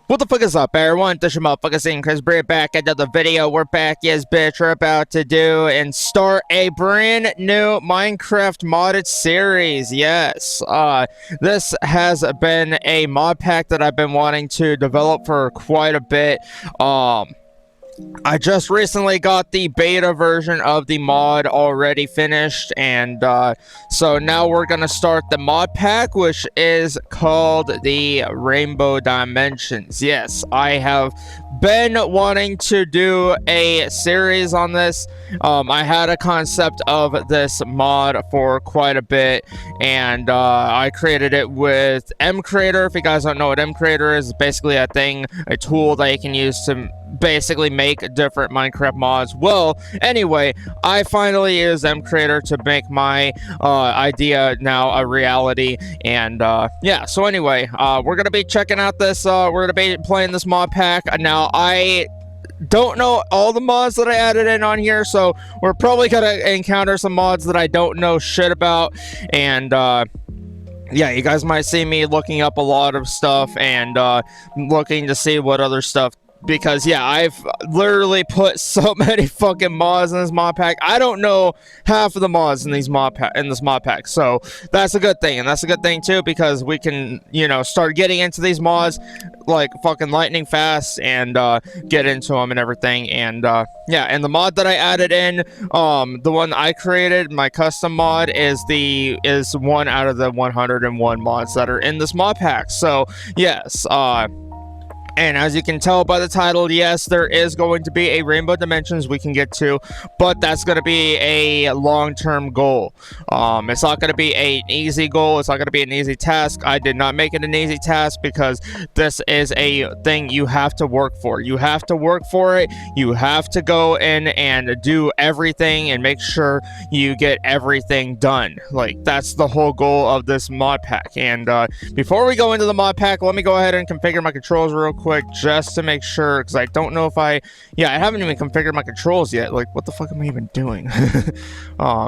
What the fuck is up, everyone? This your motherfucker saying Chris Bray back at another video. We're back, yes, bitch. We're about to do and start a brand new Minecraft modded series. Yes, this has been a mod pack that I've been wanting to develop for quite a bit. I just recently got the beta version of the mod already finished, and so now we're gonna start the mod pack, which is called the Rainbow Dimensions. Yes, I have been wanting to do a series on this. I had a concept of this mod for quite a bit, and I created it with MCreator. If you guys don't know what MCreator is, it's basically a tool that you can use to basically make different Minecraft mods. Well, anyway, I finally used MCreator to make my idea now a reality, and yeah, so anyway, we're gonna be checking out this, we're gonna be playing this mod pack. Now, I don't know all the mods that I added in on here, so we're probably gonna encounter some mods that I don't know shit about, and yeah, you guys might see me looking up a lot of stuff and looking to see what other stuff, because yeah, I've literally put so many fucking mods in this mod pack. I don't know half of the mods in this mod pack, so that's a good thing, and that's a good thing too, because we can, you know, start getting into these mods like fucking lightning fast and get into them and everything. And yeah, and the mod that I added in, the one I created, my custom mod, is one out of the 101 mods that are in this mod pack. So yes, and as you can tell by the title, yes, there is going to be a Rainbow Dimensions we can get to, but that's going to be a long-term goal. It's not going to be an easy goal. It's not going to be an easy task. I did not make it an easy task because this is a thing you have to work for. You have to work for it. You have to go in and do everything and make sure you get everything done. Like, that's the whole goal of this mod pack. And before we go into the mod pack, let me go ahead and configure my controls real quick, just to make sure, because I don't know if I haven't even configured my controls yet. Like, what the fuck am I even doing?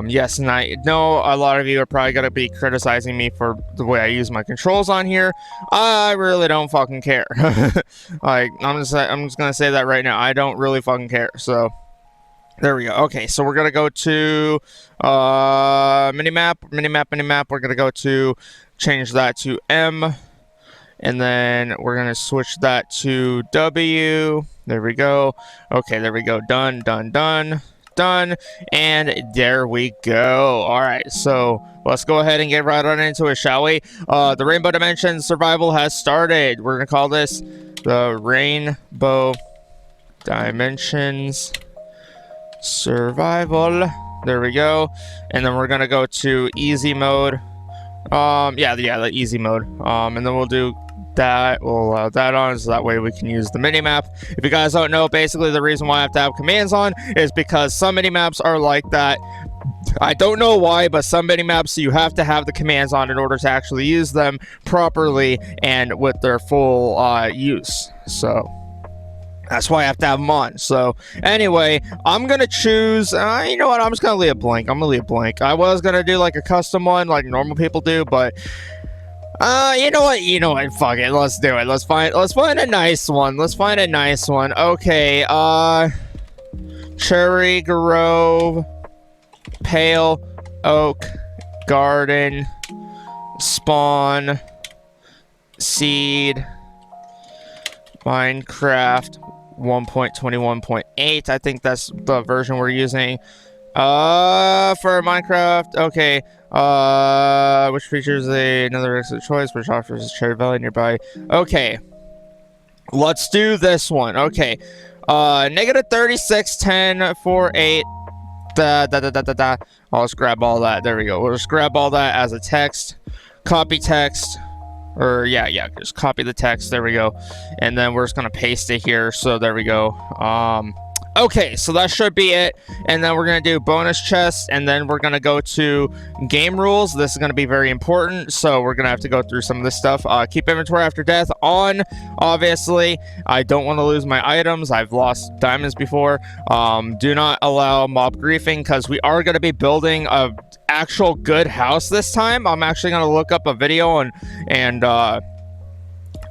Yes, and I know a lot of you are probably gonna be criticizing me for the way I use my controls on here. I really don't fucking care. Like, I'm just gonna say that right now. I don't really fucking care. So there we go. Okay, so we're gonna go to minimap. We're gonna go to change that to M. And then we're going to switch that to W. There we go. Okay, there we go. Done. And there we go. All right, so let's go ahead and get right on into it, shall we? The Rainbow Dimensions survival has started. We're going to call this the Rainbow Dimensions survival. There we go. And then we're going to go to easy mode. Yeah, the easy mode. And then we'll do that. We'll allow that on, so that way we can use the minimap. If you guys don't know, basically the reason why I have to have commands on is because some minimaps are like that. I don't know why, but some minimaps you have to have the commands on in order to actually use them properly and with their full use. So that's why I have to have them on. So anyway, I'm gonna choose, you know what, I'm just gonna leave it blank. I'm gonna leave it blank. I was gonna do like a custom one like normal people do, but you know what, fuck it, let's do it. Let's find a nice one. Okay, Cherry Grove, Pale Oak Garden, Spawn, Seed, Minecraft 1.21.8. I think that's the version we're using for Minecraft. Okay, which features another excellent choice, which offers Cherry Valley nearby. Okay, let's do this one. Okay, negative 36 10 4 8. I'll just grab all that. There we go. We'll just grab all that as a text, copy text. Or yeah, just copy the text. There we go. And then we're just gonna paste it here. So there we go. Okay, so that should be it. And then we're going to do bonus chests, and then we're going to go to game rules. This is going to be very important, so we're going to have to go through some of this stuff. Keep inventory after death on, obviously. I don't want to lose my items. I've lost diamonds before. Do not allow mob griefing, because we are going to be building a actual good house this time. I'm actually going to look up a video and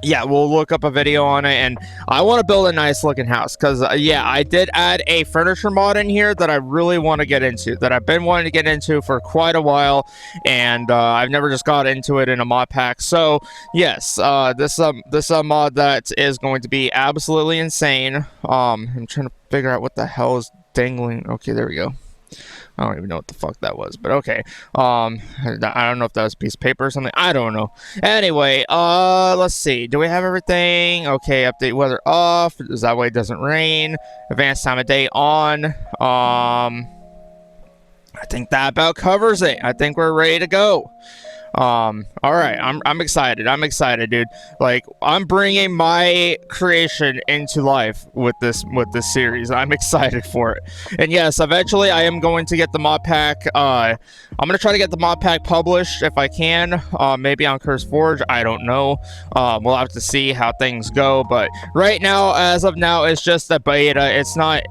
yeah, we'll look up a video on it, and I want to build a nice looking house because yeah, I did add a furniture mod in here that I really want to get into, that I've been wanting to get into for quite a while, and I've never just got into it in a mod pack. So yes, this is a mod that is going to be absolutely insane. I'm trying to figure out what the hell is dangling. Okay, there we go. I don't even know what the fuck that was, but okay. I don't know if that was a piece of paper or something. I don't know. Anyway, let's see. Do we have everything? Okay, update weather off. That way it doesn't rain. Advanced time of day on. I think that about covers it. I think we're ready to go. All right, I'm excited. I'm excited, dude. Like, I'm bringing my creation into life with this series. I'm excited for it. And yes, eventually I am going to get the mod pack. I'm gonna try to get the mod pack published if I can. Maybe on Curse Forge. I don't know. We'll have to see how things go. But right now, as of now, it's just a beta. It's not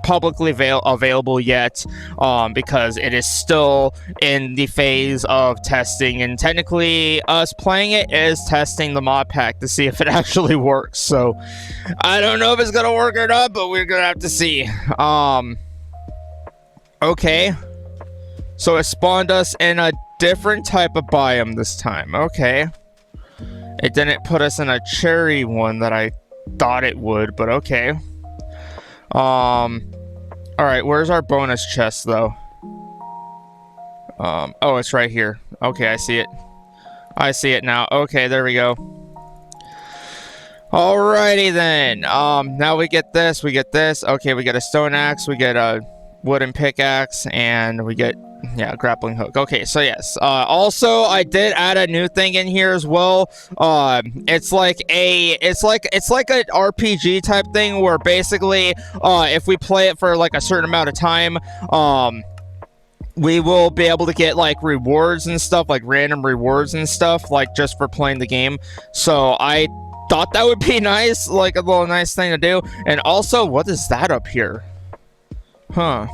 publicly available yet, because it is still in the phase of testing, and technically us playing it is testing the mod pack to see if it actually works. So I don't know if it's gonna work or not, but we're gonna have to see. Okay, so it spawned us in a different type of biome this time. Okay, it didn't put us in a cherry one that I thought it would, but okay. Alright, where's our bonus chest, though? Oh, it's right here. Okay, I see it. I see it now. Okay, there we go. Alrighty, then. Now we get this, we get this. Okay, we get a stone axe, we get a wooden pickaxe, and we get, yeah, grappling hook. Okay, so yes. Also, I did add a new thing in here as well. It's like an RPG type thing where basically, if we play it for like a certain amount of time, we will be able to get like rewards and stuff, like random rewards and stuff, like just for playing the game. So I thought that would be nice, like a little nice thing to do. And also, what is that up here? Huh.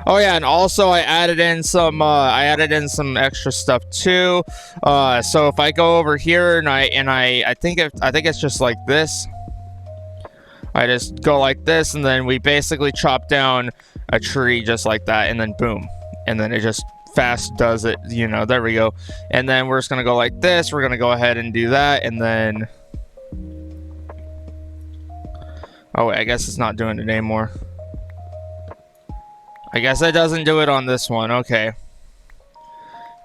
Oh yeah, and also I added in some extra stuff too. So if I go over here and I think it's just like this. I just go like this, and then we basically chop down a tree just like that, and then boom, and then it just fast does it. You know, there we go. And then we're just gonna go like this. We're gonna go ahead and do that, and then. Oh wait, I guess it's not doing it anymore. I guess it doesn't do it on this one. Okay.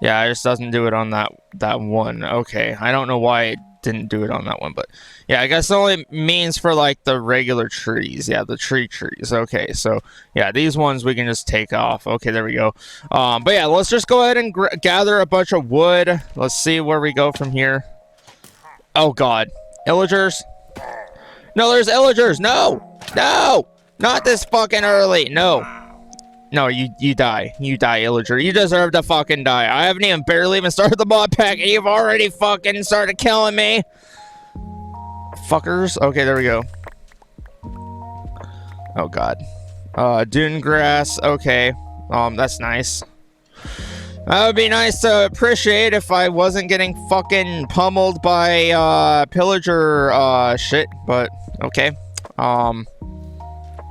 Yeah, it just doesn't do it on that one. Okay. I don't know why it didn't do it on that one, but yeah, I guess it only means for like the regular trees. Yeah, the trees. Okay, so yeah, these ones we can just take off. Okay, there we go. But yeah, let's just go ahead and gather a bunch of wood. Let's see where we go from here. Oh god. Illagers? No, there's illagers. No! No! Not this fucking early. No. No, you die. You die, Illager. You deserve to fucking die. I haven't even barely even started the mod pack, and you've already fucking started killing me. Fuckers. Okay, there we go. Oh, God. Dune grass. Okay. That's nice. That would be nice to appreciate if I wasn't getting fucking pummeled by, pillager, shit, but, okay.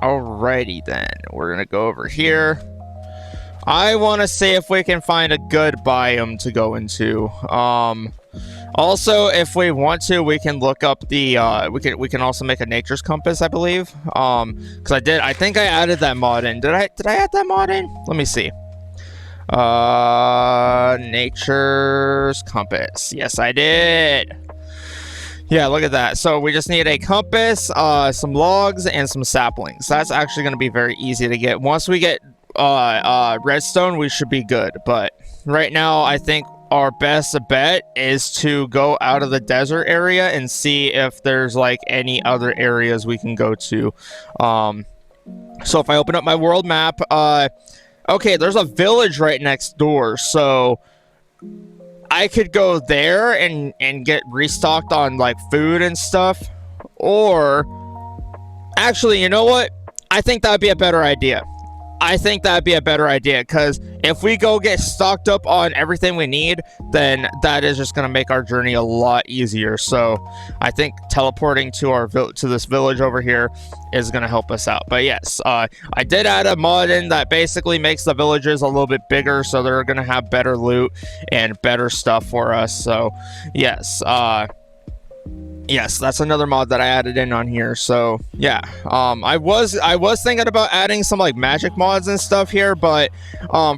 Alrighty then, we're gonna go over here. I want to see if we can find a good biome to go into. Also, if we want to, we can look up the we can also make a nature's compass, I believe. Because I think I added that mod in. Did I add that mod in? Let me see. Nature's compass. Yes, I did. Yeah, look at that. So we just need a compass, some logs, and some saplings. That's actually going to be very easy to get. Once we get redstone, we should be good. But right now, I think our best bet is to go out of the desert area and see if there's like any other areas we can go to. So if I open up my world map, okay, there's a village right next door, so I could go there and get restocked on like food and stuff. Or actually, you know what? I think that'd be a better idea. I think that'd be a better idea, because if we go get stocked up on everything we need, then that is just going to make our journey a lot easier. So I think teleporting to our to this village over here is going to help us out. But yes, I did add a mod in that basically makes the villages a little bit bigger, so they're going to have better loot and better stuff for us. So yes, yes, that's another mod that I added in on here. So yeah, I was thinking about adding some like magic mods and stuff here, but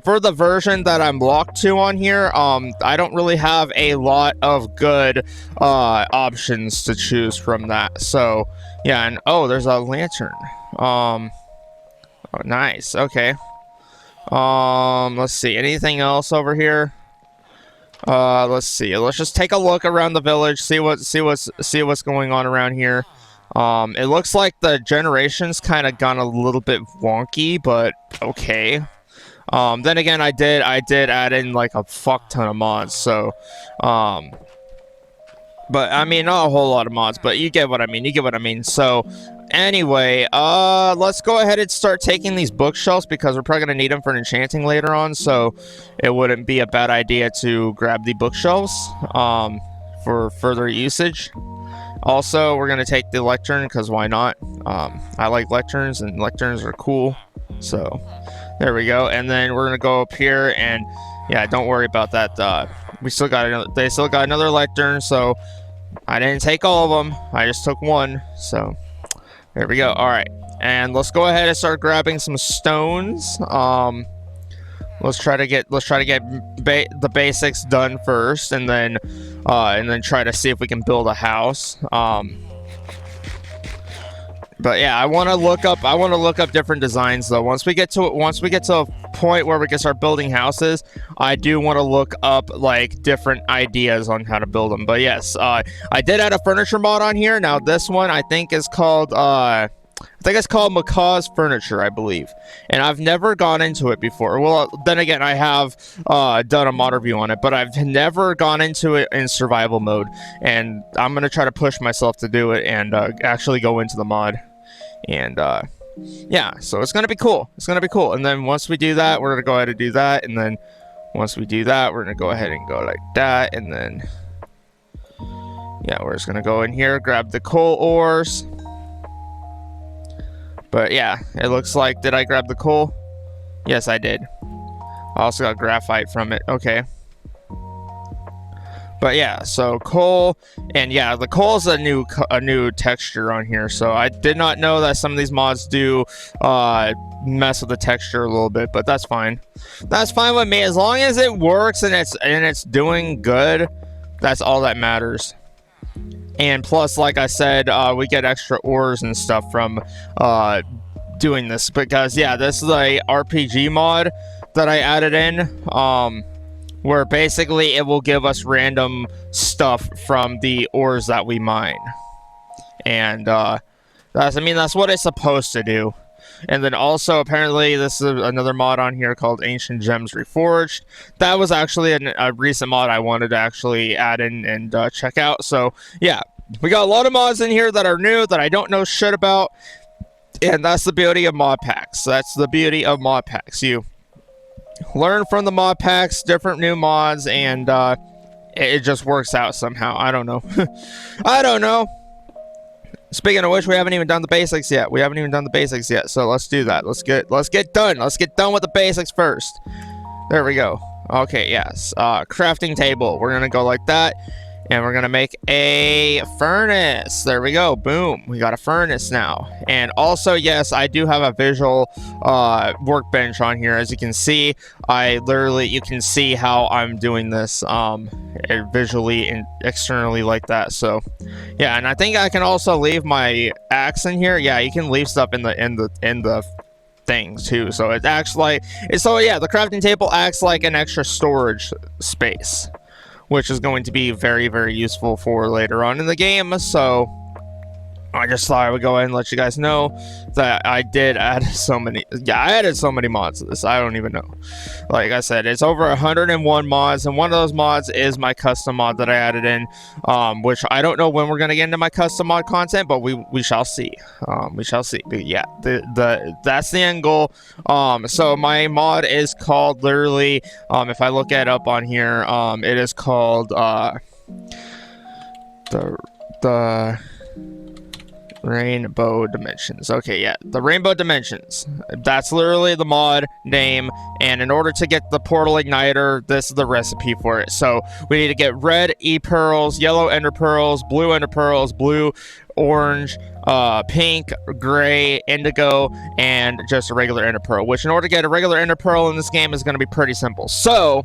for the version that I'm locked to on here, I don't really have a lot of good options to choose from that. So yeah, and oh, there's a lantern. Oh, nice. Okay. Let's see. Anything else over here? Let's see. Let's just take a look around the village, see what's going on around here. It looks like the generation's kind of gone a little bit wonky, but okay. Then again, I did add in like a fuck ton of mods, so but I mean, not a whole lot of mods, but you get what I mean. You get what I mean. So anyway, let's go ahead and start taking these bookshelves, because we're probably gonna need them for enchanting later on, so it wouldn't be a bad idea to grab the bookshelves for further usage. Also, we're gonna take the lectern, because why not? I like lecterns, and lecterns are cool. So there we go. And then we're gonna go up here, and yeah, don't worry about that. We still got another, they still got another lectern, so I didn't take all of them. I just took one. So there we go. All right, and let's go ahead and start grabbing some stones. Let's try to get the basics done first, and then try to see if we can build a house. But yeah, I want to look up different designs though. Once we get to a point where we can start building houses, I do want to look up like different ideas on how to build them. But yes, I did add a furniture mod on here. Now this one I think is called it's called Macaw's Furniture, I believe. And I've never gone into it before. Well, then again, I have done a mod review on it, but I've never gone into it in survival mode. And I'm going to try to push myself to do it and actually go into the mod. And yeah, so it's going to be cool. It's going to be cool. And then once we do that, we're going to go ahead and do that. And then once we do that, we're going to go ahead and go like that. And then, yeah, we're just going to go in here, grab the coal ores. But yeah, it looks like, did I grab the coal? Yes, I did. I also got graphite from it. Okay. But yeah, so coal, and yeah, the coal is a new texture on here. So I did not know that some of these mods do mess with the texture a little bit, but that's fine. That's fine with me, as long as it works and it's doing good. That's all that matters. And plus, like I said, we get extra ores and stuff from doing this, because yeah, this is a RPG mod that I added in, where basically it will give us random stuff from the ores that we mine. And that's what it's supposed to do. And then also, apparently, this is another mod on here called Ancient Gems Reforged. That was actually a recent mod I wanted to actually add in and check out. So, yeah, we got a lot of mods in here that are new that I don't know shit about. And that's the beauty of mod packs. That's the beauty of mod packs. You learn from the mod packs, different new mods, and it just works out somehow. I don't know. I don't know. Speaking of which, we haven't even done the basics yet. So let's do that. Let's get done. Let's get done with the basics first. There we go. Okay, yes. Crafting table. We're gonna go like that. And we're gonna make a furnace. There we go. Boom. We got a furnace now. And also, yes, I do have a visual workbench on here. As you can see, you can see how I'm doing this visually and externally like that. So yeah, and I think I can also leave my axe in here. Yeah, you can leave stuff in the things too. So it acts like the crafting table acts like an extra storage space, which is going to be very, very useful for later on in the game. So I just thought I would go ahead and let you guys know that I did add so many. Yeah, I added so many mods to this. I don't even know. Like I said, it's over 101 mods, and one of those mods is my custom mod that I added in, which I don't know when we're gonna get into my custom mod content, but we shall see. We shall see. But yeah, that's the end goal. So my mod is called literally. If I look it up on here, it is called the Rainbow Dimensions. Okay, yeah, the Rainbow Dimensions. That's literally the mod name, and in order to get the portal igniter, this is the recipe for it. So we need to get red E-pearls, yellow ender pearls, blue, orange, pink, gray, indigo, and just a regular ender pearl, which in order to get a regular ender pearl in this game is going to be pretty simple. So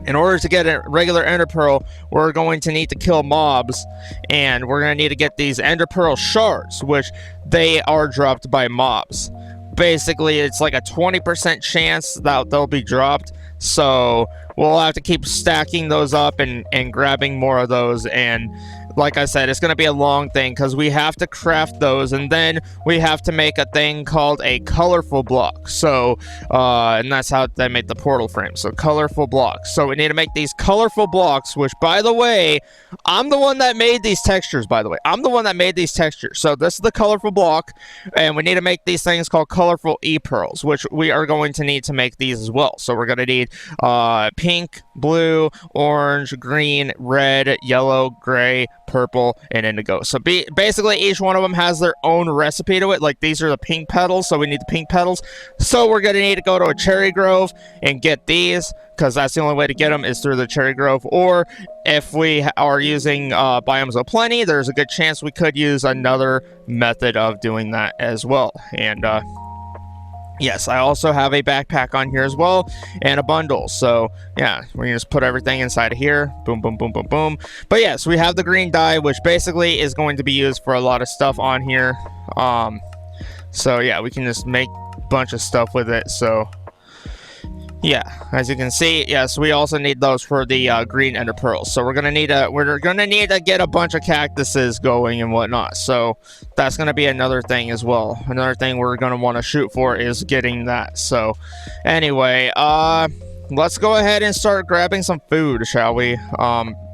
in order to get a regular ender pearl, we're going to need to kill mobs, and we're going to need to get these ender pearl shards, which they are dropped by mobs. Basically, it's like a 20% chance that they'll be dropped, so we'll have to keep stacking those up and grabbing more of those. And like I said, it's going to be a long thing because we have to craft those, and then we have to make a thing called a colorful block. So, and that's how they make the portal frame. So, colorful blocks. So, we need to make these colorful blocks, which, by the way, I'm the one that made these textures, by the way. I'm the one that made these textures. So, this is the colorful block, and we need to make these things called colorful E-pearls, which we are going to need to make these as well. So, we're going to need pink, blue, orange, green, red, yellow, gray, purple, and indigo. So basically each one of them has their own recipe to it. Like these are the pink petals, so we need the pink petals. So we're gonna need to go to a cherry grove and get these, because that's the only way to get them is through the cherry grove. Or if we are using biomes of plenty, there's a good chance we could use another method of doing that as well. And yes, I also have a backpack on here as well, and a bundle. So, yeah, we're going to just put everything inside of here. Boom, boom, boom, boom, boom. But, yes, we have the green dye, which basically is going to be used for a lot of stuff on here. So, yeah, we can just make a bunch of stuff with it. So, yeah, as you can see, yes, we also need those for the green ender pearls. So we're gonna need to get a bunch of cactuses going and whatnot. So that's gonna be another thing as well. Another thing we're gonna want to shoot for is getting that. So anyway, let's go ahead and start grabbing some food, shall we?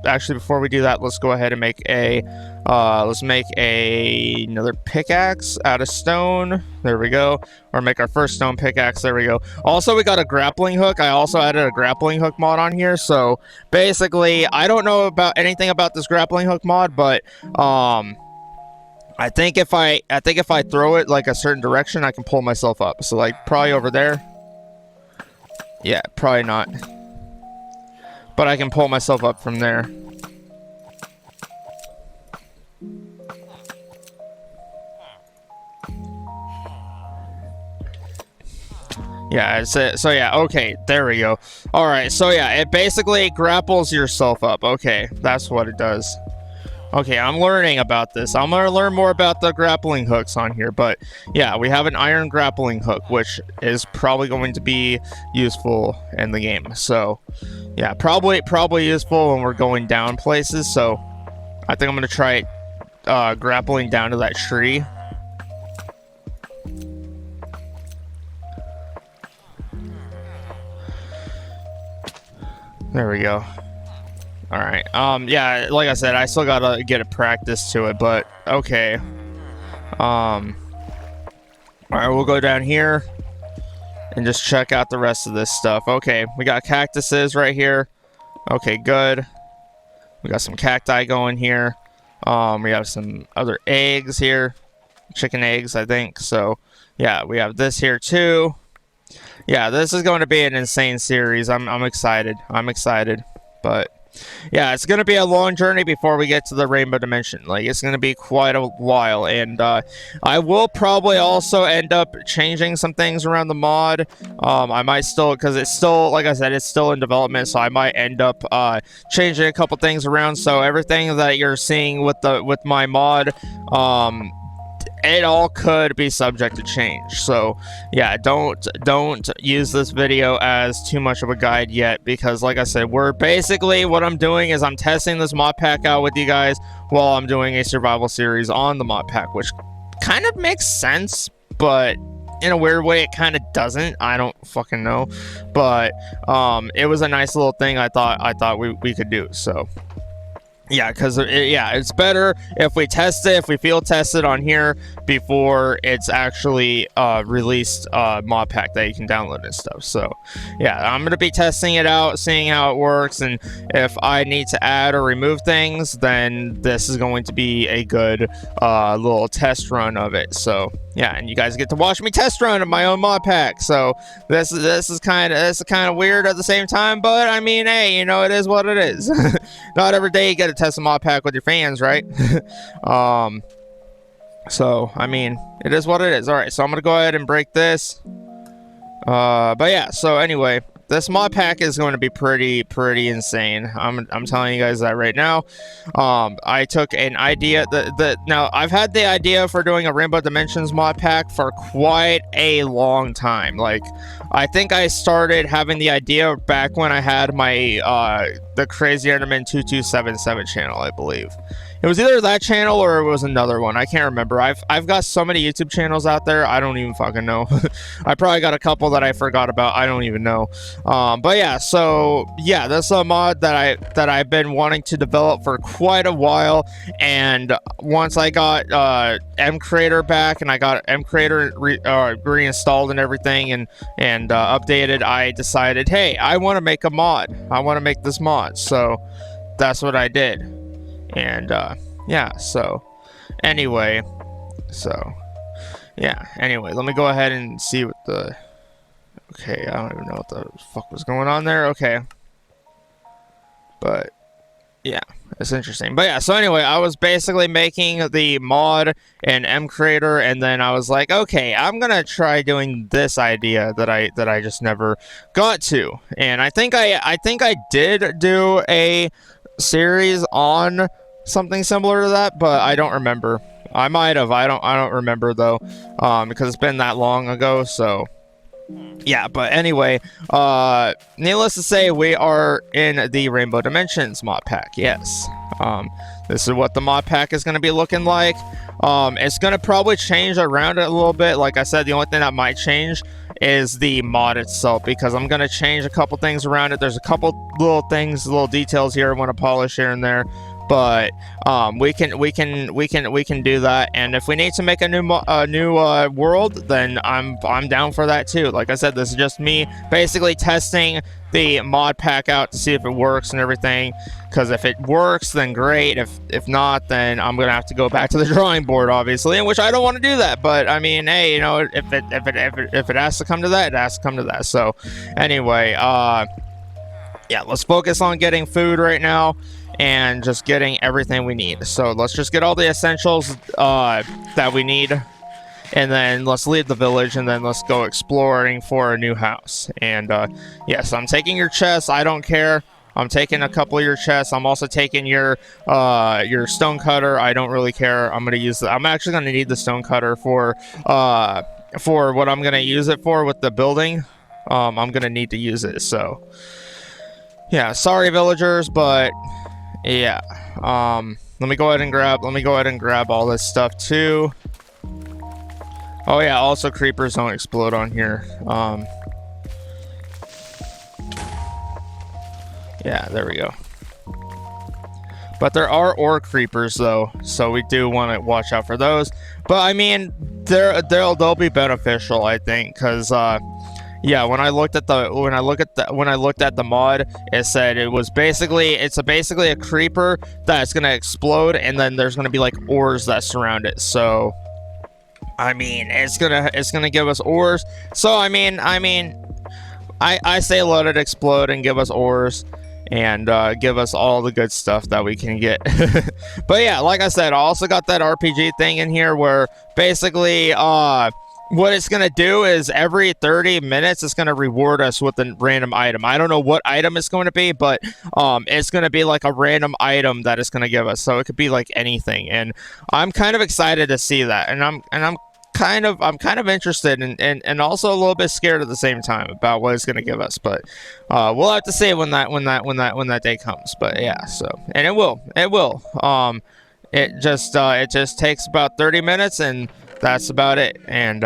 Actually, before we do that, let's go ahead and make a another pickaxe out of stone. There we go. Or make our first stone pickaxe. There we go. Also, we got a grappling hook. I also added a grappling hook mod on here. So basically, I don't know about anything about this grappling hook mod, but I think if I throw it like a certain direction, I can pull myself up. So like probably over there. Yeah, probably not. But I can pull myself up from there. Yeah, so yeah, okay, there we go. Alright, so yeah, it basically grapples yourself up. Okay, that's what it does. Okay, I'm learning about this. I'm gonna learn more about the grappling hooks on here, but yeah, we have an iron grappling hook, which is probably going to be useful in the game. So yeah, probably useful when we're going down places. So I think I'm gonna try grappling down to that tree. There we go. All right. Yeah, like I said, I still gotta get a practice to it, but okay. All right, we'll go down here and just check out the rest of this stuff. Okay, we got cactuses right here. Okay, good. We got some cacti going here. We have some other eggs here. Chicken eggs, I think. So, yeah, we have this here too. Yeah, this is going to be an insane series. I'm excited. I'm excited. But yeah, it's going to be a long journey before we get to the Rainbow Dimension. Like, it's going to be quite a while. And I will probably also end up changing some things around the mod. I might still, because it's still, like I said, it's still in development. So I might end up changing a couple things around. So everything that you're seeing with my mod, it all could be subject to change. So yeah, don't use this video as too much of a guide yet, because like I said, we're basically, what I'm doing is I'm testing this mod pack out with you guys while I'm doing a survival series on the mod pack, which kind of makes sense, but in a weird way it kind of doesn't. I don't fucking know, but it was a nice little thing I thought we could do. So yeah, because it's better if we test it, if we field test it on here before it's actually released mod pack that you can download and stuff. So yeah, I'm gonna be testing it out, seeing how it works, and if I need to add or remove things, then this is going to be a good little test run of it. So yeah, and you guys get to watch me test run of my own mod pack. So this is kind of weird at the same time, but I mean, hey, you know, it is what it is. Not every day you get to test a mod pack with your fans, right? So I mean, it is what it is. All right, so I'm gonna go ahead and break this. But yeah, so anyway, this mod pack is going to be pretty insane. I'm telling you guys that right now. I took an idea now I've had the idea for doing a Rainbow Dimensions mod pack for quite a long time. Like, I think I started having the idea back when I had my the Crazy Enderman 2277 channel, I believe. It was either that channel or it was another one. I can't remember. I've got so many YouTube channels out there, I don't even fucking know. I probably got a couple that I forgot about. I don't even know. But yeah, so yeah, that's a mod that I've been wanting to develop for quite a while. And once I got M Creator back, and I got M Creator reinstalled and everything, and updated, I decided, hey, I want to make a mod. I want to make this mod. So that's what I did. And yeah, so anyway, let me go ahead and see what the, okay, I don't even know what the fuck was going on there. Okay, but yeah, it's interesting. But yeah, so anyway, I was basically making the mod in M Creator, and then I was like, okay, I'm gonna try doing this idea that I just never got to. And I think I did do a series on something similar to that, but I don't remember. I might have. I don't remember though, because it's been that long ago. So yeah, but anyway, needless to say, we are in the Rainbow Dimensions mod pack. Yes. This is what the mod pack is going to be looking like. It's going to probably change around it a little bit. Like I said, the only thing that might change is the mod itself, because I'm going to change a couple things around it. There's a couple little things, little details here I want to polish here and there, but we can do that. And if we need to make a new world, then I'm down for that too. Like I said, this is just me basically testing the mod pack out to see if it works and everything, because if it works, then great. If not, then I'm gonna have to go back to the drawing board, obviously, in which I don't want to do that. But I mean, hey, you know, if it has to come to that, it has to come to that. So anyway, yeah, let's focus on getting food right now and just getting everything we need. So let's just get all the essentials that we need, and then let's leave the village, and then let's go exploring for a new house. And yes, I'm taking your chests. I don't care. I'm taking a couple of your chests. I'm also taking your stone cutter. I don't really care. I'm gonna use I'm actually gonna need the stone cutter for what I'm gonna use it for with the building. I'm gonna need to use it. So yeah, sorry villagers, but yeah. Let me go ahead and grab all this stuff too. Oh yeah, also creepers don't explode on here. Yeah, there we go. But there are ore creepers though, so we do want to watch out for those. But I mean, they'll be beneficial, I think, because yeah, when I looked at the mod, it said it's basically a creeper that's gonna explode, and then there's gonna be like ores that surround it. So I mean, it's gonna give us ores. So I say let it explode and give us ores, and give us all the good stuff that we can get. But yeah, like I said, I also got that RPG thing in here where basically what it's going to do is every 30 minutes it's going to reward us with a random item. I don't know what item it's going to be, but it's going to be like a random item that it's going to give us. So it could be like anything, and I'm kind of excited to see that, and I'm kind of interested and also a little bit scared at the same time about what it's going to give us, but we'll have to see when that day comes. But yeah, so, and it will it just takes about 30 minutes, and that's about it. And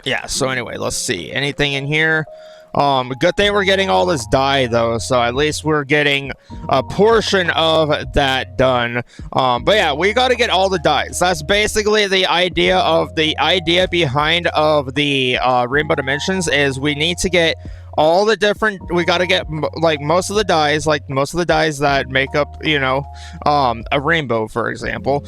yeah, so anyway, let's see. Anything in here? Good thing we're getting all this dye though, so at least we're getting a portion of that done. But yeah, we got to get all the dyes. That's basically the idea behind of the Rainbow Dimensions is we need to get all the different, we got to get like most of the dyes that make up, you know, a rainbow, for example.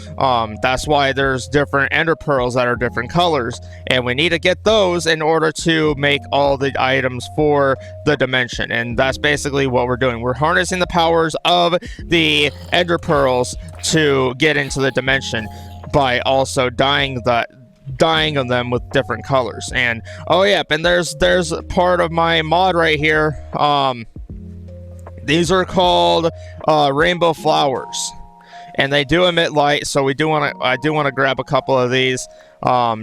That's why there's different ender pearls that are different colors, and we need to get those in order to make all the items for the dimension. And that's basically what we're doing. We're harnessing the powers of the ender pearls to get into the dimension by also dyeing of them with different colors. And oh yeah, and there's part of my mod right here. These are called rainbow flowers, and they do emit light, so I do want to grab a couple of these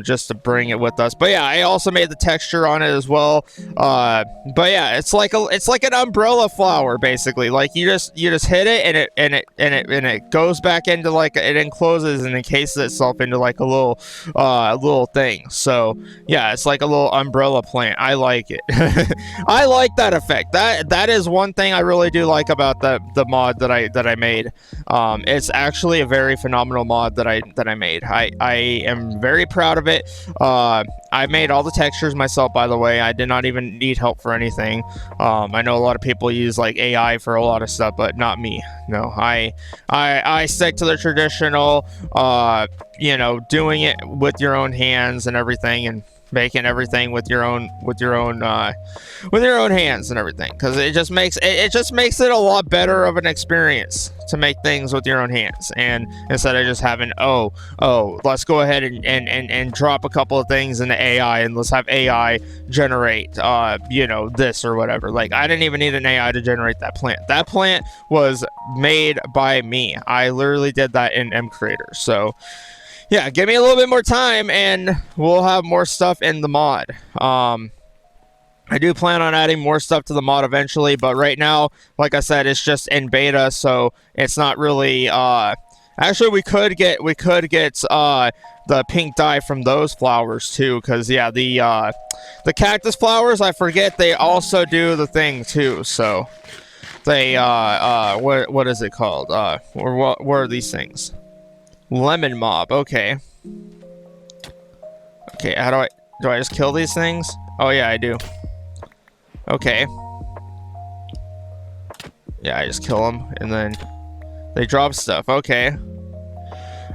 just to bring it with us. But yeah, I also made the texture on it as well. But yeah, it's like an umbrella flower basically. Like you just hit it, and it goes back into, like, it encloses and encases itself into like a little thing. So yeah, it's like a little umbrella plant. I like it. I like that effect. That is one thing I really do like about the mod that I made. It's actually a very phenomenal mod that I made. I am very proud of it. I made all the textures myself, by the way. I did not even need help for anything. I know a lot of people use like AI for a lot of stuff, but not me. No, I stick to the traditional, you know, doing it with your own hands and everything, and making everything with your own hands and everything, because it just makes it a lot better of an experience to make things with your own hands, and instead of just having let's go ahead and drop a couple of things into AI and let's have AI generate you know, this or whatever. Like, I didn't even need an AI to generate that plant. That plant was made by me. I literally did that in M Creator. So yeah, give me a little bit more time and we'll have more stuff in the mod. I do plan on adding more stuff to the mod eventually, but right now, like I said, it's just in beta, so it's not really actually we could get the pink dye from those flowers too, because yeah, the cactus flowers, I forget, they also do the thing too. So they what is it called? Or what are these things? Lemon mob. Okay. Okay, how do I just kill these things? Oh yeah, I do. Okay. Yeah, I just kill them and then they drop stuff. Okay.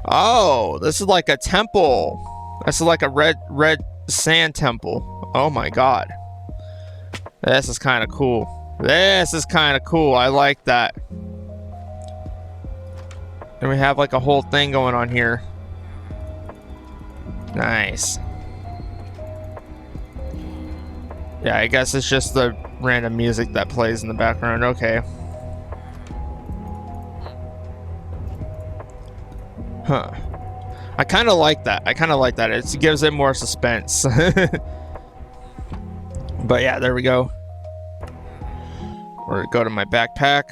Oh, this is like a temple. This is like a red sand temple. Oh my god. This is kind of cool. This is kind of cool. I like that. And we have like a whole thing going on here. Nice. Yeah, I guess it's just the random music that plays in the background. Okay. Huh. I kind of like that. It gives it more suspense. But yeah, there we go. Or go to my backpack.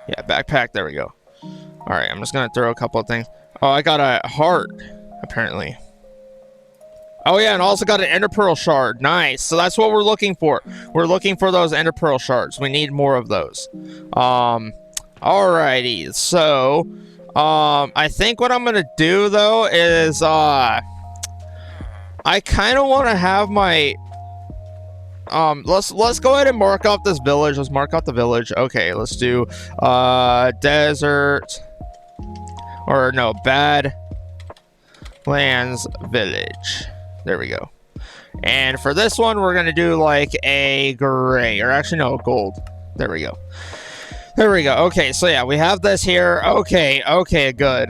Yeah, backpack. There we go. All right, I'm just gonna throw a couple of things. Oh, I got a heart, apparently. Oh yeah, and also got an ender pearl shard. Nice. So that's what we're looking for. We're looking for those ender pearl shards. We need more of those. Alrighty. So, I think what I'm gonna do though is, I kind of want to have my. Let's go ahead and mark off this village. Let's mark off the village. Okay, let's do desert, or no, Badlands Village. There we go. And for this one, we're gonna do like a gray, or actually no, gold. There we go. There we go. Okay, so yeah, we have this here. Okay, good.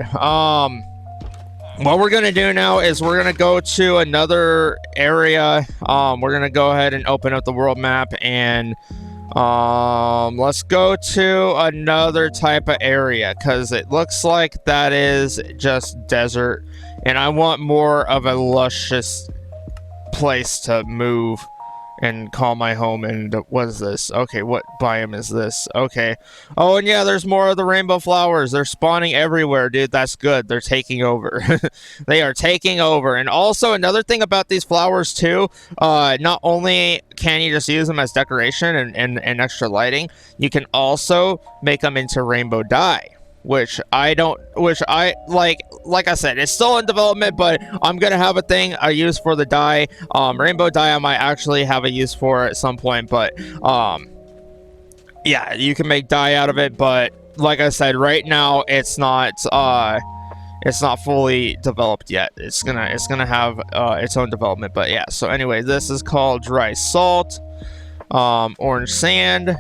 what we're gonna do now is we're gonna go to another area. We're gonna go ahead and open up the world map, and let's go to another type of area, because it looks like that is just desert, and I want more of a luscious place to move and call my home. And what is this? Okay, what biome is this? Okay. Oh, and yeah, there's more of the rainbow flowers. They're spawning everywhere, dude. That's good. They're taking over. They are taking over. And also, another thing about these flowers too, not only can you just use them as decoration and extra lighting, you can also make them into rainbow dye, which I like I said, it's still in development, but I'm gonna have a use for the dye. Rainbow dye I might actually have a use for at some point, but yeah, you can make dye out of it, but like I said, right now it's not fully developed yet. It's gonna have its own development, but yeah. So anyway, this is called dry salt, orange sand.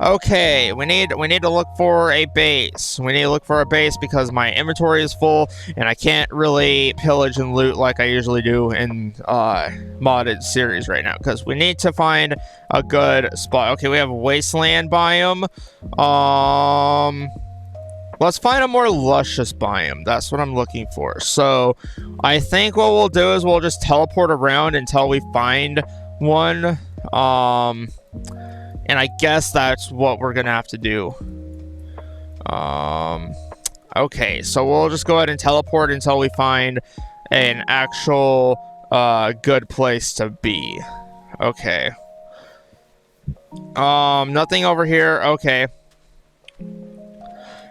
Okay, we need to look for a base. We need to look for a base because my inventory is full and I can't really pillage and loot like I usually do in modded series right now, because we need to find a good spot. Okay, we have a wasteland biome. Let's find a more luscious biome. That's what I'm looking for. So I think what we'll do is we'll just teleport around until we find one. And I guess that's what we're gonna have to do. Okay, so we'll just go ahead and teleport until we find an actual good place to be. Okay. Nothing over here. Okay.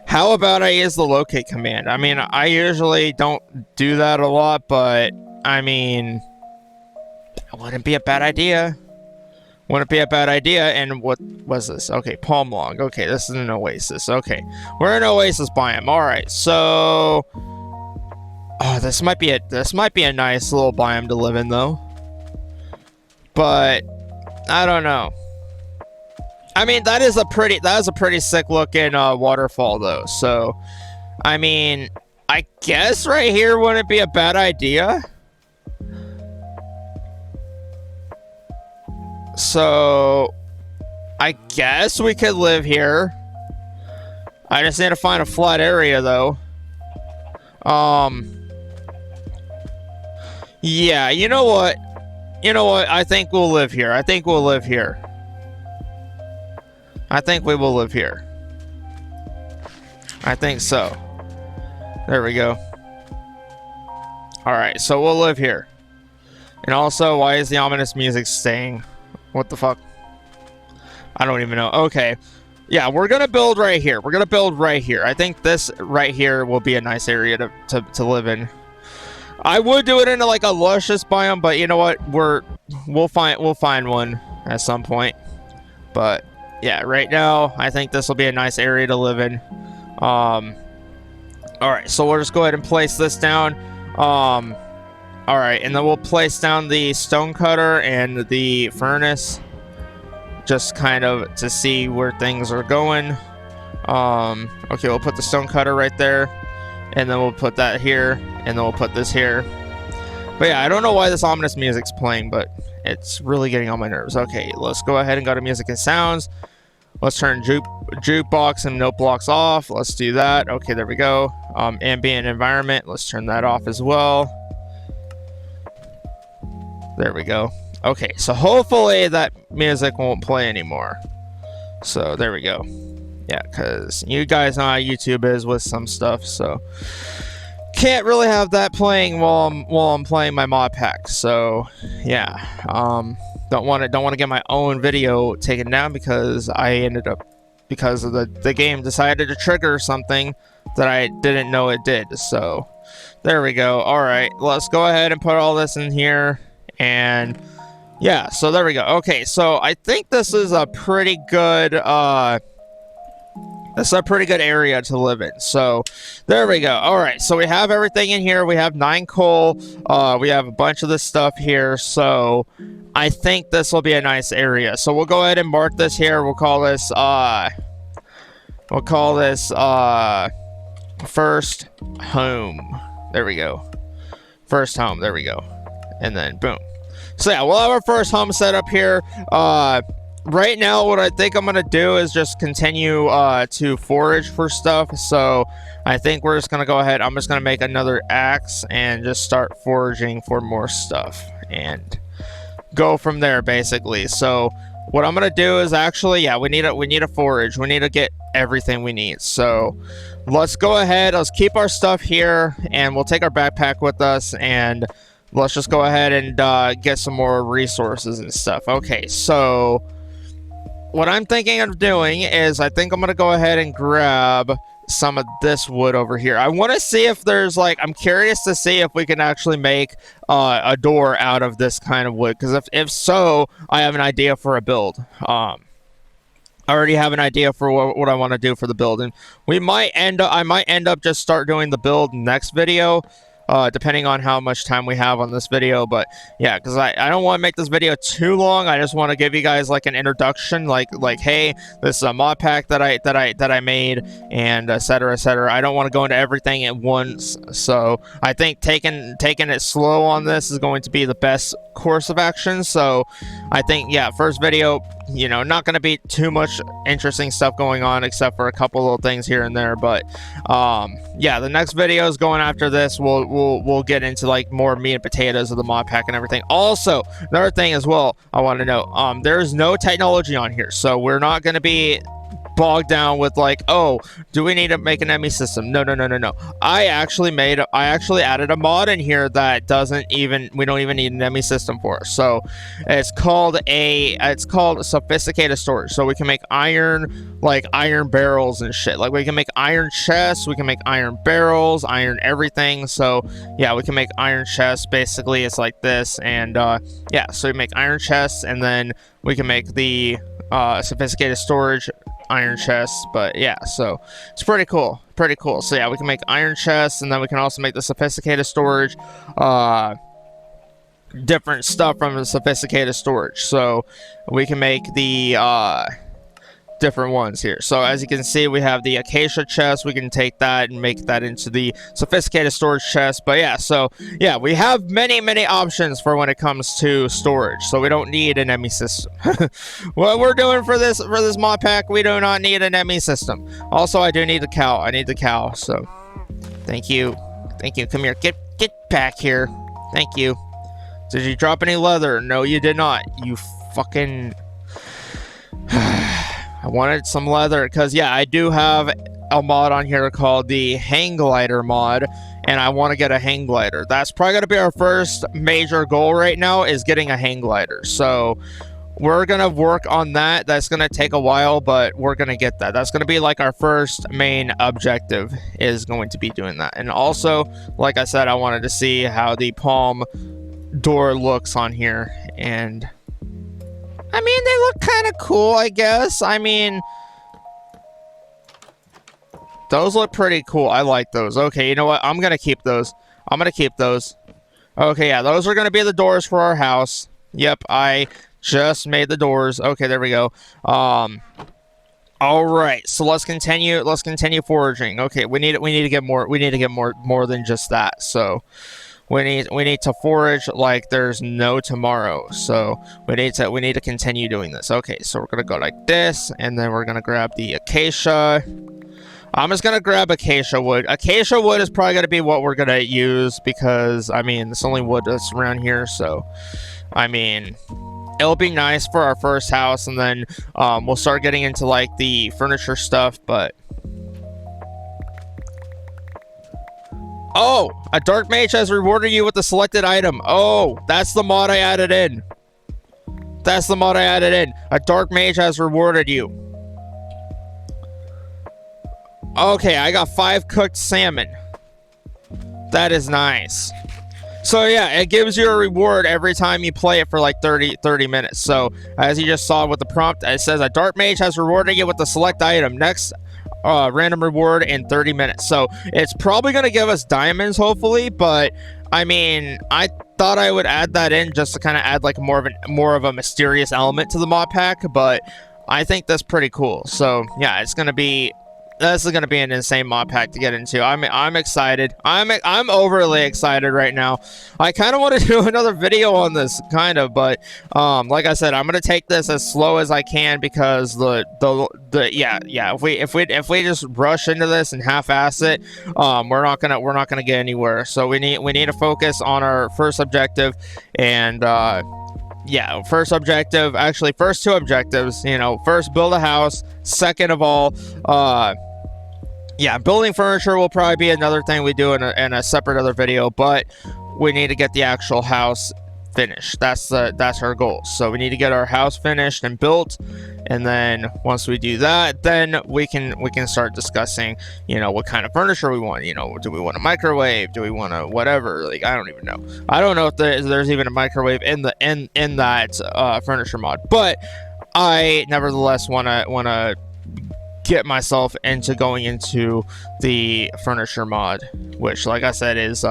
How about I use the locate command? I mean, I usually don't do that a lot, but I mean, it wouldn't be a bad idea. Wouldn't be a bad idea. And what was this? Okay, palm log. Okay, this is an oasis. Okay, we're in oasis biome. All right, so this might be a nice little biome to live in, though. But I don't know. I mean, that is a pretty sick looking waterfall, though. So, I mean, I guess right here wouldn't be a bad idea. So, I guess we could live here. I just need to find a flat area, though. Yeah, you know what? I think we'll live here. I think we will live here. I think so. There we go. Alright, so we'll live here. And also, why is the ominous music staying? What the fuck? I don't even know. Okay. Yeah, we're gonna build right here. I think this right here will be a nice area to live in. I would do it into like a luscious biome, but you know what? We'll find one at some point. But yeah, right now I think this will be a nice area to live in. Alright, so we'll just go ahead and place this down. Alright, and then we'll place down the stone cutter and the furnace, just kind of to see where things are going. Okay, we'll put the stone cutter right there, and then we'll put that here, and then we'll put this here. But yeah, I don't know why this ominous music's playing, but it's really getting on my nerves. Okay, let's go ahead and go to music and sounds. Let's turn jukebox and note blocks off. Let's do that. Okay, there we go. Ambient environment, let's turn that off as well. There we go. Okay, so hopefully that music won't play anymore. So there we go. Yeah, because you guys know how YouTube is with some stuff, so can't really have that playing while I'm playing my mod pack. So yeah, don't want to get my own video taken down because because of the game decided to trigger something that I didn't know it did. So there we go. All right, let's go ahead and put all this in here. And yeah, so there we go. Okay, so I think this is a pretty good area to live in. So there we go. All right, so we have everything in here. We have 9 coal. We have a bunch of this stuff here. So I think this will be a nice area. So we'll go ahead and mark this here. We'll call this first home. There we go. First home. There we go. And then boom. So yeah, we'll have our first home set up here. Right now, what I think I'm gonna do is just continue to forage for stuff. So I think we're just gonna go ahead. I'm just gonna make another axe and just start foraging for more stuff and go from there, basically. So what I'm gonna do is actually, yeah, we need a forage. We need to get everything we need. So let's go ahead. Let's keep our stuff here, and we'll take our backpack with us, and let's just go ahead and get some more resources and stuff. Okay, so what I'm thinking of doing is I think I'm going to go ahead and grab some of this wood over here. I want to see if there's like, I'm curious to see if we can actually make a door out of this kind of wood. Because if so, I have an idea for a build. I already have an idea for what I want to do for the build. And I might end up just start doing the build next video. Depending on how much time we have on this video. But yeah, because I don't want to make this video too long. I just want to give you guys like an introduction, like hey, this is a mod pack that I made, and etc. I don't want to go into everything at once. So I think taking it slow on this is going to be the best course of action. So I think, yeah, first video, you know, not going to be too much interesting stuff going on except for a couple little things here and there. But yeah, the next video is going after this. We'll get into like more meat and potatoes of the mod pack and everything. Also, another thing as well, I want to know, there's no technology on here, so we're not going to be bogged down with like, oh, do we need to make an enemy system? No. I actually added a mod in here that we don't even need an enemy system for. So it's called sophisticated storage. So we can make iron barrels and shit. Like we can make iron chests, we can make iron barrels, iron everything. So yeah, we can make iron chests. Basically it's like this. And yeah, so we make iron chests, and then we can make the sophisticated storage iron chests. But yeah, so it's pretty cool. So yeah, we can make iron chests, and then we can also make the sophisticated storage different stuff from the sophisticated storage. So we can make the different ones here. So as you can see, we have the acacia chest. We can take that and make that into the sophisticated storage chest. But yeah, so yeah, we have many options for when it comes to storage. So we don't need an enemy system. What we're doing for this mod pack, we do not need an enemy system. Also, I do need a cow. I need the cow. So thank you. Come here. Get back here. Thank you. Did you drop any leather? No, you did not. You fucking... I wanted some leather because, yeah, I do have a mod on here called the hang glider mod, and I want to get a hang glider. That's probably going to be our first major goal right now, is getting a hang glider. So we're going to work on that. That's going to take a while, but we're going to get that. That's going to be like our first main objective, is going to be doing that. And also, like I said, I wanted to see how the palm door looks on here, and I mean, they look kind of cool, I guess. I mean, those look pretty cool. I like those. Okay, you know what? I'm going to keep those. Okay, yeah, those are going to be the doors for our house. Yep, I just made the doors. Okay, there we go. All right, so let's continue foraging. Okay, we need to get more than just that. So we need to forage like there's no tomorrow. So we need to continue doing this. Okay, so we're gonna go like this, and then we're gonna grab the acacia. I'm just gonna grab acacia wood. Acacia wood is probably gonna be what we're gonna use, because I mean, it's the only wood that's around here. So I mean, it'll be nice for our first house, and then we'll start getting into like the furniture stuff. But oh, a dark mage has rewarded you with the selected item. Oh, that's the mod I added in. A dark mage has rewarded you. Okay, I got 5 cooked salmon. That is nice. So yeah, it gives you a reward every time you play it for like 30 minutes. So as you just saw with the prompt, it says a dark mage has rewarded you with the select item. Next random reward in 30 minutes. So it's probably going to give us diamonds, hopefully. But I mean, I thought I would add that in just to kind of add like more of a mysterious element to the mod pack. But I think that's pretty cool. So yeah, it's going to be this is gonna be an insane mod pack to get into. I'm excited. I'm overly excited right now. I kind of want to do another video on this, kind of, but like I said, I'm gonna take this as slow as I can because yeah, if we just rush into this and half-ass it, we're not gonna get anywhere. So we need to focus on our first objective, and yeah, first objective, actually first two objectives, you know, first build a house, second of all, yeah, building furniture will probably be another thing we do in a separate other video, but we need to get the actual house finished. That's our goal. So we need to get our house finished and built, and then once we do that, then we can start discussing, you know, what kind of furniture we want. You know, do we want a microwave? Do we want a whatever? Like, I don't even know. I don't know if there's even a microwave in that furniture mod, but I nevertheless wanna get myself into going into the furniture mod, which, like I said, is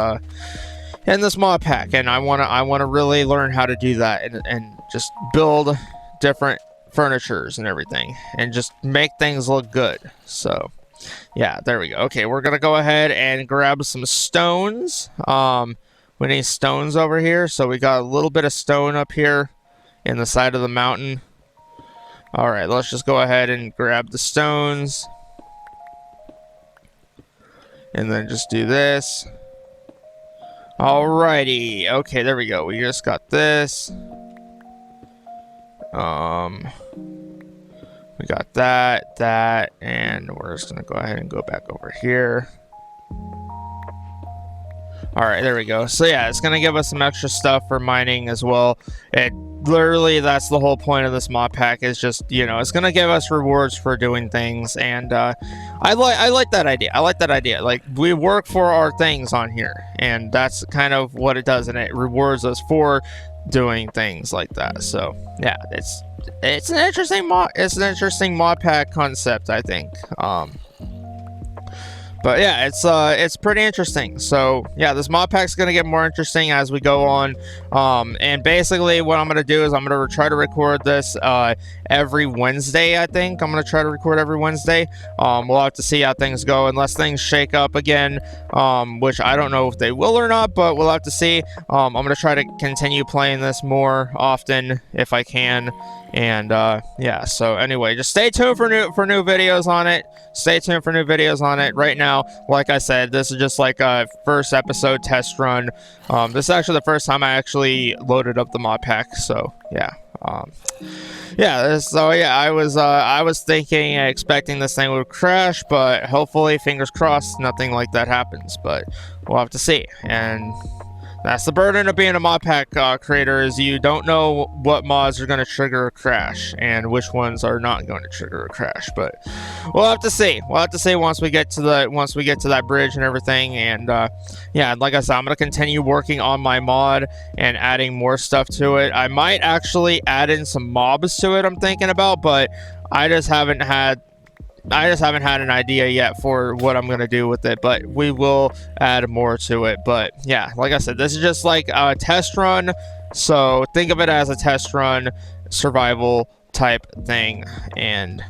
in this mod pack, and I wanna really learn how to do that and just build different furnitures and everything, and just make things look good. So yeah, there we go. Okay, we're gonna go ahead and grab some stones. We need stones over here, so we got a little bit of stone up here in the side of the mountain. All right, let's just go ahead and grab the stones, and then just do this. Alrighty, okay, there we go. We just got this. We got that, and we're just gonna go ahead and go back over here. All right, there we go. So yeah, it's gonna give us some extra stuff for mining as well. It literally, that's the whole point of this mod pack, is just, you know, it's gonna give us rewards for doing things, and I like that idea. I like that idea. Like, we work for our things on here, and that's kind of what it does, and it rewards us for doing things like that. So yeah, it's an interesting mod pack concept, I think. But yeah, it's pretty interesting. So yeah, this mod pack's gonna get more interesting as we go on. And basically what I'm gonna do is I'm gonna try to record this every Wednesday. I think I'm gonna try to record every Wednesday. We'll have to see how things go, unless things shake up again, which I don't know if they will or not, but we'll have to see. I'm gonna try to continue playing this more often if I can. And yeah, so anyway, just stay tuned for new videos on it. Stay tuned for new videos on it. Right now, like I said, this is just like a first episode test run. This is actually the first time I actually loaded up the mod pack. So yeah, I was thinking, expecting this thing would crash, but hopefully, fingers crossed, nothing like that happens. But we'll have to see. And that's the burden of being a mod pack creator, is you don't know what mods are going to trigger a crash and which ones are not going to trigger a crash. But we'll have to see. We'll have to see once we get to that bridge and everything. And yeah, like I said, I'm going to continue working on my mod and adding more stuff to it. I might actually add in some mobs to it, I'm thinking about, but I just haven't had an idea yet for what I'm gonna do with it, but we will add more to it. But yeah, like I said, this is just like a test run, so think of it as a test run, survival type thing. And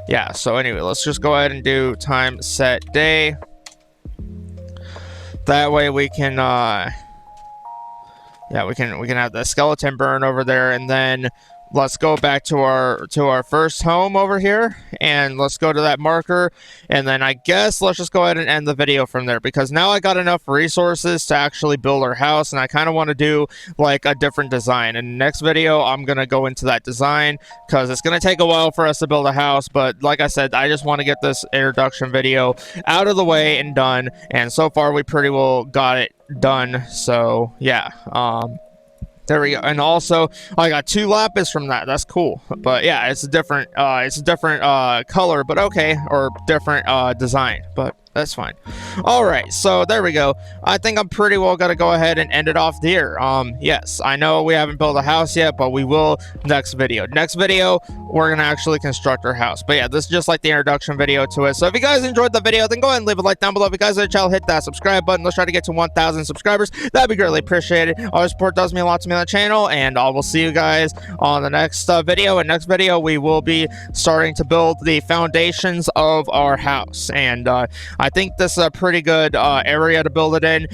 yeah, so anyway, let's just go ahead and do time set day. That way we can yeah, we can have the skeleton burn over there, and then let's go back to our first home over here, and let's go to that marker, and then I guess let's just go ahead and end the video from there, because now I got enough resources to actually build our house, and I kind of want to do like a different design. In the next video, I'm gonna go into that design, because it's gonna take a while for us to build a house. But like I said, I just want to get this introduction video out of the way and done, and so far we pretty well got it done. So yeah, there we go. And also, I got 2 lapis from that. That's cool. But yeah, it's a different color, but okay, or different design. But That's fine. All right, so there we go. I think I'm pretty well gonna go ahead and end it off here. Yes, I know we haven't built a house yet, but we will next video. Next video, we're gonna actually construct our house. But yeah, this is just like the introduction video to it. So if you guys enjoyed the video, then go ahead and leave a like down below. If you guys are the channel, hit that subscribe button. Let's try to get to 1,000 subscribers. That'd be greatly appreciated. All your support does mean a lot to me on the channel, and I will see you guys on the next video. And next video, we will be starting to build the foundations of our house. And I think this is a pretty good area to build it in.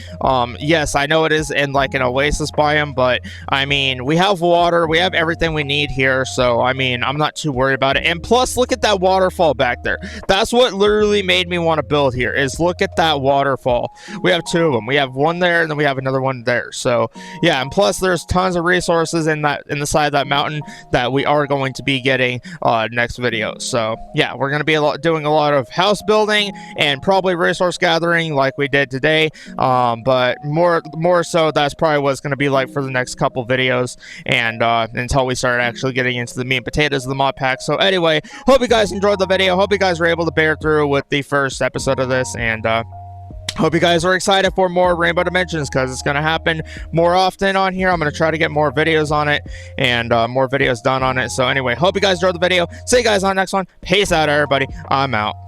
Yes, I know it is in like an oasis biome, but I mean, we have water, we have everything we need here, so I mean, I'm not too worried about it. And plus, look at that waterfall back there. That's what literally made me want to build here, is look at that waterfall. We have two of them. We have one there, and then we have another one there. So yeah, and plus there's tons of resources in the side of that mountain that we are going to be getting next video. So yeah, we're going to be doing a lot of house building and probably resource gathering like we did today, but more so that's probably what it's going to be like for the next couple videos, and until we start actually getting into the meat and potatoes of the mod pack. So anyway, hope you guys enjoyed the video, hope you guys were able to bear through with the first episode of this, and hope you guys are excited for more Rainbow Dimensions, because it's going to happen more often on here. I'm going to try to get more videos on it and more videos done on it. So anyway, hope you guys enjoyed the video. See you guys on the next one. Peace out, everybody. I'm out.